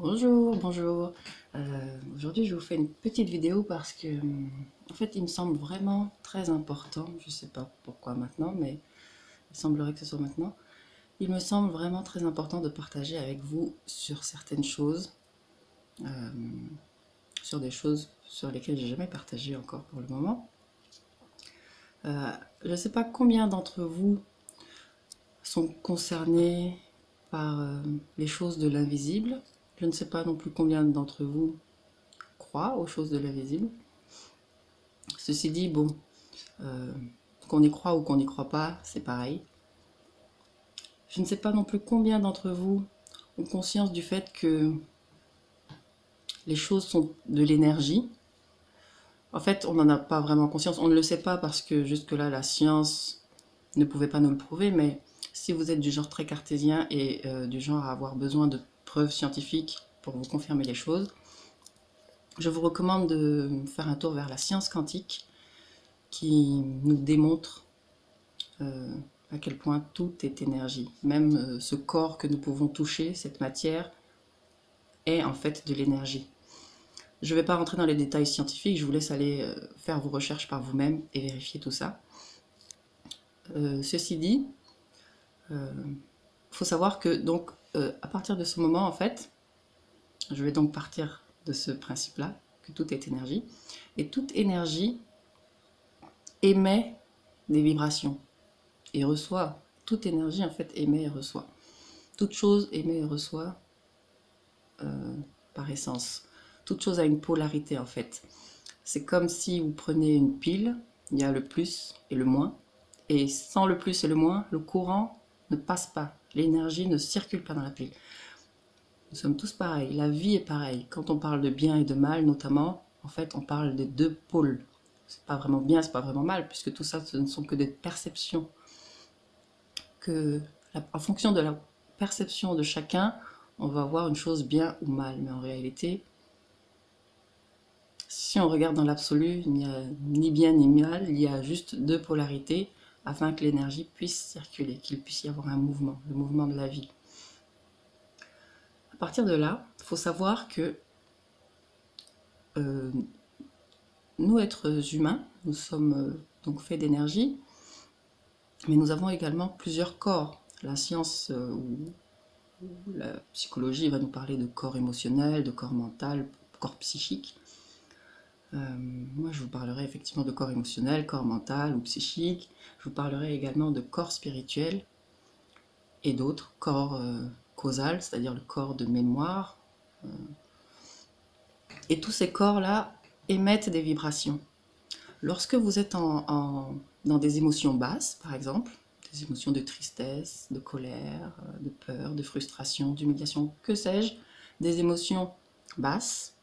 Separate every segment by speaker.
Speaker 1: Bonjour, bonjour. Aujourd'hui, je vous fais une petite vidéo parce que, en fait, il me semble vraiment très important. Je ne sais pas pourquoi maintenant, mais il semblerait que ce soit maintenant. Il me semble vraiment très important de partager avec vous sur certaines choses, euh, sur des choses sur lesquelles j'ai jamais partagé encore pour le moment. Je ne sais pas combien d'entre vous sont concernés par les choses de l'invisible. Je ne sais pas non plus combien d'entre vous croient aux choses de l'invisible. Ceci dit, bon, euh, qu'on y croit ou qu'on n'y croit pas, c'est pareil. Je ne sais pas non plus combien d'entre vous ont conscience du fait que les choses sont de l'énergie. En fait, on n'en a pas vraiment conscience. On ne le sait pas parce que jusque-là, la science ne pouvait pas nous le prouver. Mais si vous êtes du genre très cartésien et du genre à avoir besoin de preuves scientifiques pour vous confirmer les choses, je vous recommande de faire un tour vers la science quantique qui nous démontre euh, à quel point tout est énergie. Même ce corps que nous pouvons toucher, cette matière, est en fait de l'énergie. Je ne vais pas rentrer dans les détails scientifiques, je vous laisse aller faire vos recherches par vous-même et vérifier tout ça. Ceci dit, il faut savoir que donc à partir de ce moment, en fait, je vais donc partir de ce principe-là, que tout est énergie, et toute énergie émet des vibrations et reçoit. Toute énergie, en fait, émet et reçoit. Toute chose émet et reçoit par essence. Toute chose a une polarité en fait. C'est comme si vous prenez une pile, il y a le plus et le moins, et sans le plus et le moins, le courant ne passe pas, l'énergie ne circule pas dans la pile. Nous sommes tous pareils, la vie est pareille. Quand on parle de bien et de mal notamment, en fait on parle des deux pôles. C'est pas vraiment bien, c'est pas vraiment mal, puisque tout ça ce ne sont que des perceptions. En fonction de la perception de chacun, on va voir une chose bien ou mal, mais en réalité, si on regarde dans l'absolu, il n'y a ni bien ni mal, il y a juste deux polarités afin que l'énergie puisse circuler, qu'il puisse y avoir un mouvement, le mouvement de la vie. À partir de là, il faut savoir que euh, nous, êtres humains, nous sommes donc faits d'énergie, mais nous avons également plusieurs corps. La science ou la psychologie va nous parler de corps émotionnel, de corps mental, corps psychique. Moi, je vous parlerai effectivement de corps émotionnel, corps mental ou psychique. Je vous parlerai également de corps spirituel et d'autres, corps causal, c'est-à-dire le corps de mémoire. Et tous ces corps-là émettent des vibrations. Lorsque vous êtes dans des émotions basses, par exemple, des émotions de tristesse, de colère, de peur, de frustration, d'humiliation, que sais-je, des émotions basses,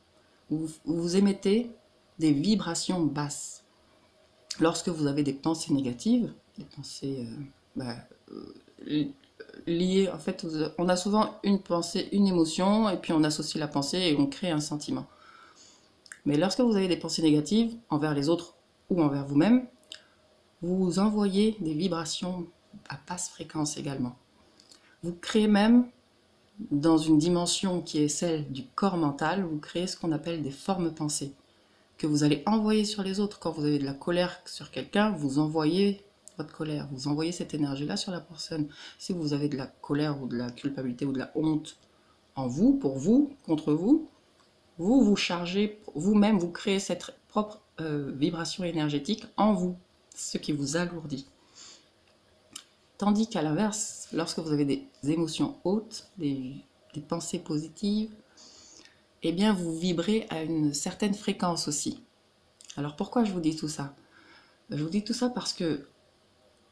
Speaker 1: vous émettez des vibrations basses. Lorsque vous avez des pensées négatives, des pensées liées, en fait, on a souvent une pensée, une émotion, et puis on associe la pensée et on crée un sentiment. Mais lorsque vous avez des pensées négatives envers les autres ou envers vous-même, vous envoyez des vibrations à basse fréquence également. Vous créez même, dans une dimension qui est celle du corps mental, vous créez ce qu'on appelle des formes pensées, que vous allez envoyer sur les autres. Quand vous avez de la colère sur quelqu'un, vous envoyez votre colère, vous envoyez cette énergie-là sur la personne. Si vous avez de la colère ou de la culpabilité ou de la honte en vous, pour vous, contre vous, vous vous chargez, vous-même, vous créez cette propre vibration énergétique en vous, ce qui vous alourdit. Tandis qu'à l'inverse, lorsque vous avez des émotions hautes, des pensées positives, eh bien vous vibrez à une certaine fréquence aussi. Alors pourquoi je vous dis tout ça? Je vous dis tout ça parce que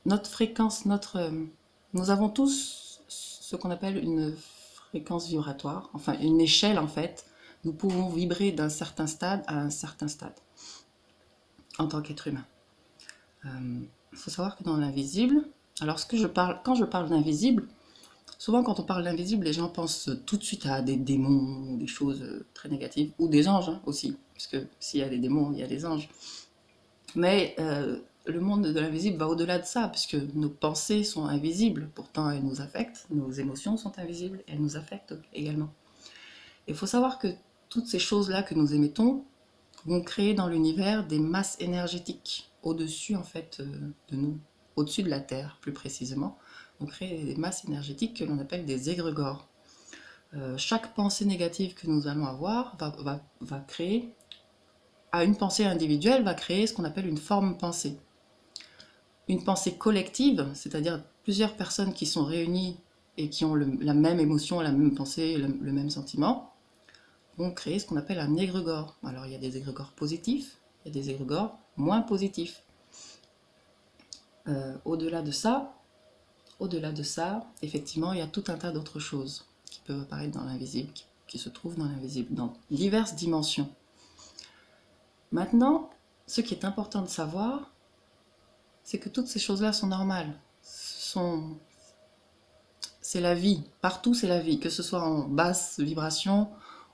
Speaker 1: notre fréquence, nous avons tous ce qu'on appelle une fréquence vibratoire, enfin une échelle en fait. Nous pouvons vibrer d'un certain stade à un certain stade en tant qu'être humain. Il faut savoir que dans l'invisible, alors quand je parle d'invisible, souvent quand on parle d'invisible, les gens pensent tout de suite à des démons, des choses très négatives, ou des anges hein, aussi, parce que s'il y a des démons, il y a des anges. Mais le monde de l'invisible va au-delà de ça, puisque nos pensées sont invisibles, pourtant elles nous affectent, nos émotions sont invisibles, elles nous affectent également. Il faut savoir que toutes ces choses-là que nous émettons vont créer dans l'univers des masses énergétiques au-dessus en fait de nous, au-dessus de la Terre plus précisément. On crée des masses énergétiques que l'on appelle des égrégores. Chaque pensée négative que nous allons avoir va créer, à une pensée individuelle, va créer ce qu'on appelle une forme pensée. Une pensée collective, c'est-à-dire plusieurs personnes qui sont réunies et qui ont la même émotion, la même pensée, le même sentiment, vont créer ce qu'on appelle un égrégore. Alors il y a des égrégores positifs, il y a des égrégores moins positifs. Au-delà de ça, effectivement, il y a tout un tas d'autres choses qui peuvent apparaître dans l'invisible, qui se trouvent dans l'invisible, dans diverses dimensions. Maintenant, ce qui est important de savoir, c'est que toutes ces choses-là sont normales. C'est la vie. Partout, c'est la vie. Que ce soit en basse vibration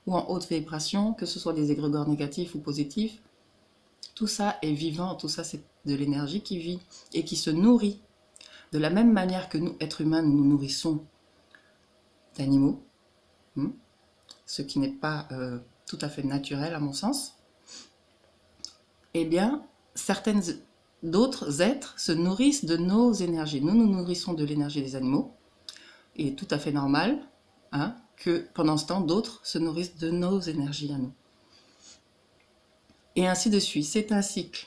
Speaker 1: ou en haute vibration, que ce soit des égrégores négatifs ou positifs, tout ça est vivant. Tout ça, c'est de l'énergie qui vit et qui se nourrit. De la même manière que nous, êtres humains, nous nous nourrissons d'animaux, ce qui n'est pas tout à fait naturel à mon sens, eh bien, d'autres êtres se nourrissent de nos énergies. Nous nous nourrissons de l'énergie des animaux. Il est tout à fait normal que pendant ce temps, d'autres se nourrissent de nos énergies à nous. Et ainsi de suite. C'est un cycle.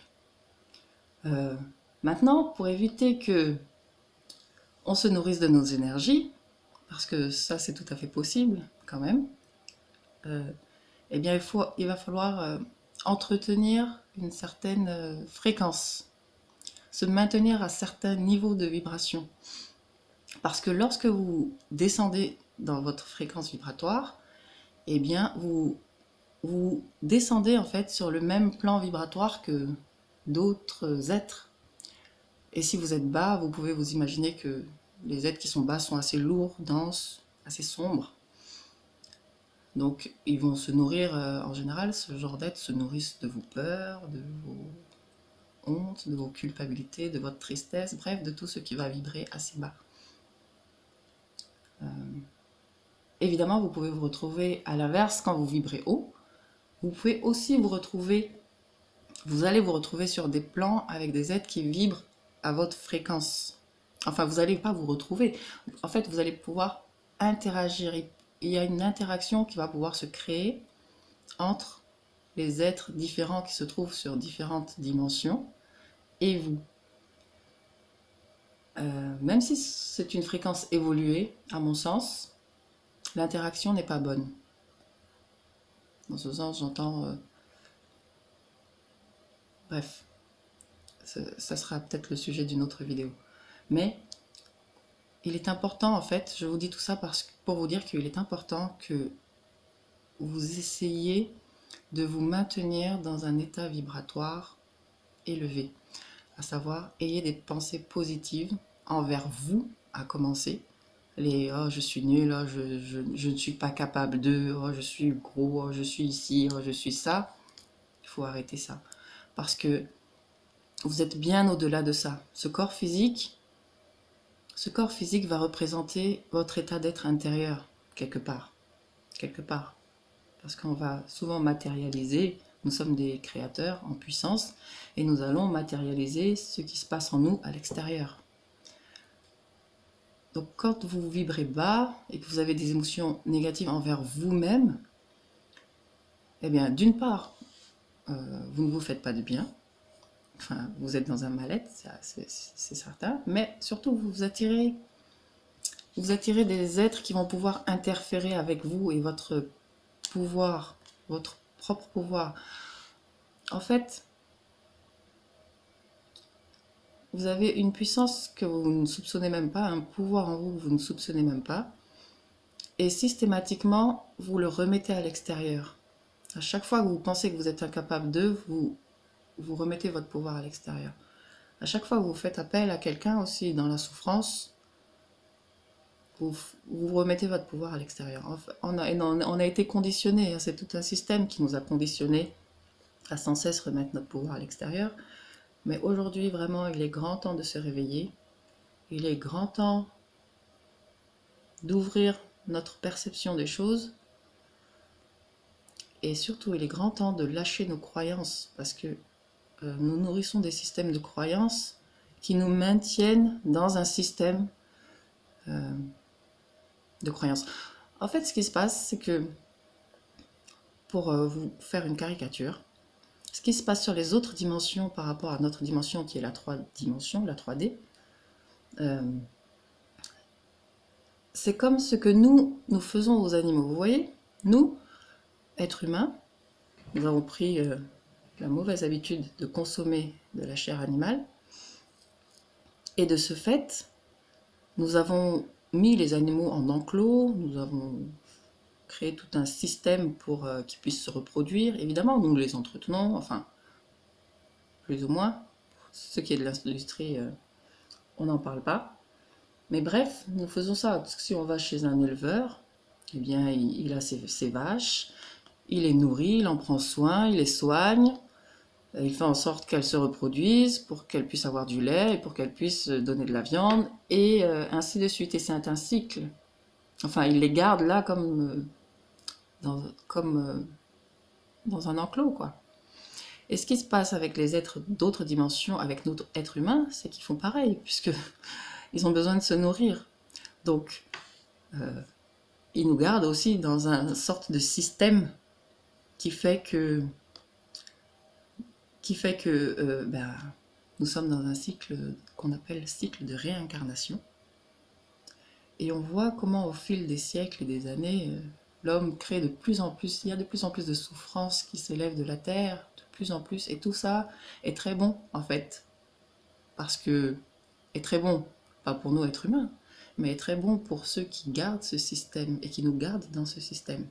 Speaker 1: Maintenant, pour éviter que on se nourrisse de nos énergies, parce que ça c'est tout à fait possible quand même, eh bien il va falloir entretenir une certaine fréquence, se maintenir à certains niveaux de vibration. Parce que lorsque vous descendez dans votre fréquence vibratoire, eh bien vous descendez en fait sur le même plan vibratoire que d'autres êtres. Et si vous êtes bas, vous pouvez vous imaginer que les êtres qui sont bas sont assez lourds, denses, assez sombres. Donc ils vont se nourrir, en général, ce genre d'êtres se nourrissent de vos peurs, de vos hontes, de vos culpabilités, de votre tristesse, bref, de tout ce qui va vibrer assez bas. Évidemment, vous pouvez vous retrouver à l'inverse quand vous vibrez haut. Vous pouvez aussi vous allez vous retrouver sur des plans avec des êtres qui vibrent à votre fréquence. Enfin, vous n'allez pas vous retrouver. En fait, vous allez pouvoir interagir. Il y a une interaction qui va pouvoir se créer entre les êtres différents qui se trouvent sur différentes dimensions et vous. Même si c'est une fréquence évoluée, à mon sens, l'interaction n'est pas bonne. Dans ce sens, j'entends... Bref, ça sera peut-être le sujet d'une autre vidéo. Mais il est important, en fait, je vous dis tout ça pour vous dire qu'il est important que vous essayiez de vous maintenir dans un état vibratoire élevé. À savoir, ayez des pensées positives envers vous, à commencer. Les « oh, je suis nul, oh, je ne suis pas capable de, oh, je suis gros, oh, je suis ici, oh, je suis ça », il faut arrêter ça. Parce que vous êtes bien au-delà de ça. Ce corps physique va représenter votre état d'être intérieur, quelque part. Quelque part. Parce qu'on va souvent matérialiser, nous sommes des créateurs en puissance, et nous allons matérialiser ce qui se passe en nous à l'extérieur. Donc quand vous vibrez bas et que vous avez des émotions négatives envers vous-même, eh bien d'une part, vous ne vous faites pas de bien, enfin vous êtes dans un mal-être, c'est certain, mais surtout vous attirez des êtres qui vont pouvoir interférer avec vous et votre pouvoir, votre propre pouvoir. En fait, vous avez une puissance que vous ne soupçonnez même pas, un pouvoir en vous que vous ne soupçonnez même pas, et systématiquement, vous le remettez à l'extérieur. À chaque fois que vous pensez que vous êtes incapable de, vous remettez votre pouvoir à l'extérieur. À chaque fois que vous faites appel à quelqu'un aussi dans la souffrance, vous remettez votre pouvoir à l'extérieur. On a été conditionné, c'est tout un système qui nous a conditionnés à sans cesse remettre notre pouvoir à l'extérieur. Mais aujourd'hui, vraiment, il est grand temps de se réveiller. Il est grand temps d'ouvrir notre perception des choses Et surtout, il est grand temps de lâcher nos croyances parce que nous nourrissons des systèmes de croyances qui nous maintiennent dans un système euh, de croyances. En fait, ce qui se passe, c'est que, pour vous faire une caricature, ce qui se passe sur les autres dimensions par rapport à notre dimension qui est la 3 dimensions, la 3D, euh, c'est comme ce que nous faisons aux animaux. Vous voyez, nous, êtres humains, nous avons pris la mauvaise habitude de consommer de la chair animale. Et de ce fait, nous avons mis les animaux en enclos, nous avons créé tout un système pour qu'ils puissent se reproduire. Évidemment, nous les entretenons, enfin, plus ou moins. Ce qui est de l'industrie, on n'en parle pas. Mais bref, nous faisons ça. Parce que si on va chez un éleveur, eh bien, il a ses vaches, il les nourrit, il en prend soin, il les soigne. Il fait en sorte qu'elles se reproduisent pour qu'elles puissent avoir du lait et pour qu'elles puissent donner de la viande et ainsi de suite. Et c'est un cycle. Enfin, il les garde là comme dans un enclos, quoi. Et ce qui se passe avec les êtres d'autres dimensions, avec notre être humain, c'est qu'ils font pareil, puisque ils ont besoin de se nourrir. Donc, ils nous gardent aussi dans une sorte de système qui fait que nous sommes dans un cycle qu'on appelle cycle de réincarnation. Et on voit comment au fil des siècles et des années, l'homme crée de plus en plus, il y a de plus en plus de souffrances qui s'élèvent de la terre, de plus en plus, et tout ça est très bon en fait, parce que est très bon, pas pour nous êtres humains, mais est très bon pour ceux qui gardent ce système et qui nous gardent dans ce système.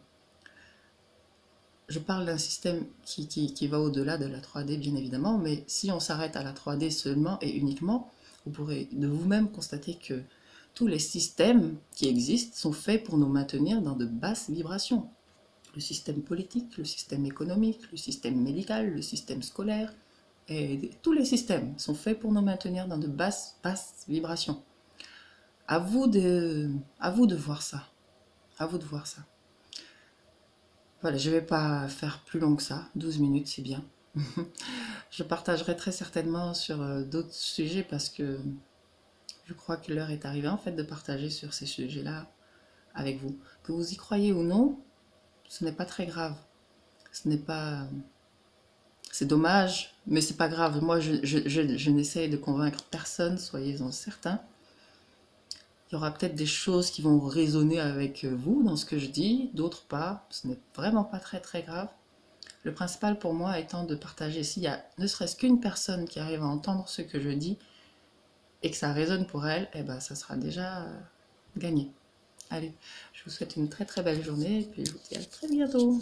Speaker 1: Je parle d'un système qui va au-delà de la 3D, bien évidemment, mais si on s'arrête à la 3D seulement et uniquement, vous pourrez de vous-même constater que tous les systèmes qui existent sont faits pour nous maintenir dans de basses vibrations. Le système politique, le système économique, le système médical, le système scolaire, et tous les systèmes sont faits pour nous maintenir dans de basses vibrations. À vous de voir ça. À vous de voir ça. Voilà, je ne vais pas faire plus long que ça, 12 minutes c'est bien. Je partagerai très certainement sur d'autres sujets parce que je crois que l'heure est arrivée en fait de partager sur ces sujets-là avec vous. Que vous y croyez ou non, ce n'est pas très grave. Ce n'est pas... C'est dommage, mais c'est pas grave. Moi, je n'essaye de convaincre personne, soyez-en certains. Il y aura peut-être des choses qui vont résonner avec vous dans ce que je dis, d'autres pas. Ce n'est vraiment pas très très grave. Le principal pour moi étant de partager. S'il y a ne serait-ce qu'une personne qui arrive à entendre ce que je dis et que ça résonne pour elle, eh ben, ça sera déjà gagné. Allez, je vous souhaite une très très belle journée et puis je vous dis à très bientôt.